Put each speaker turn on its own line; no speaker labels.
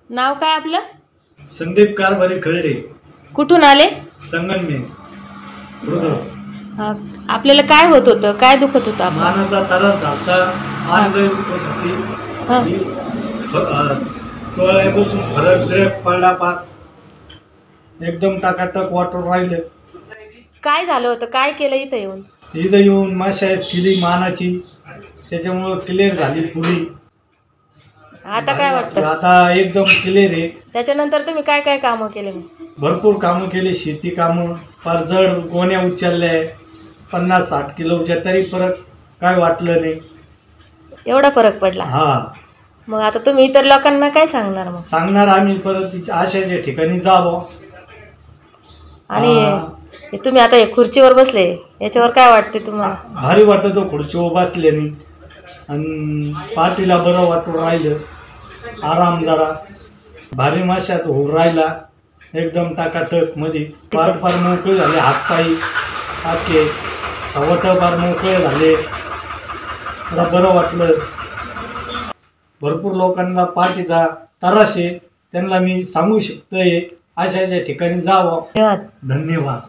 नाव काय आपलं?
संदीप कारभारी खर्डे,
कुठून आले?
संगमनेर रुद्र।
आपल्याला काय होत होतं, काय दुखत होतं?
मानाचा त्रास झालता, मान लय दुखत होती। चोळ्यापासून फरक ब्रेक पडला, पार एकदम टाकाटक वाटून राहिलं।
काय झालं होतं, काय केलं इथं येऊन?
इथं येऊन मशाज केली मानाची, त्याच्यामुळे क्लिअर झाली पुरी।
आता काय वाटतं?
आता एकदम क्लिअर आहे।
त्याच्यानंतर तुम्ही काय काय कामं केले?
भरपूर कामं केली, शेती कामं, फार जड गोण्या उचलल्या 50-60 किलोच्या, तरी फरक काय वाटलं नाही।
एवढा फरक पडला?
हा।
मग आता तुम्ही इतर लोकांना काय सांगणार? मग
सांगणार आम्ही परत अशाच्या ठिकाणी जावं।
आणि तुम्ही आता हे खुर्चीवर बसले, याच्यावर काय वाटते तुम्हाला?
भारी वाटत खुर्चीवर बसल्याने, आणि पाठीला बरं वाटून राहिलं, आराम जरा भारी माशात होऊन राहिला, एकदम टाकाटक मध्ये। पाठ फार मोकळे झाले, हातपायी आखे वट फार मोकळे झाले, मला बरं वाटलं। भरपूर लोकांना पाठीचा त्रास आहे, त्यांना मी सांगू शकतोय अशाच्या ठिकाणी जावं।
धन्यवाद।
धन्यवाद।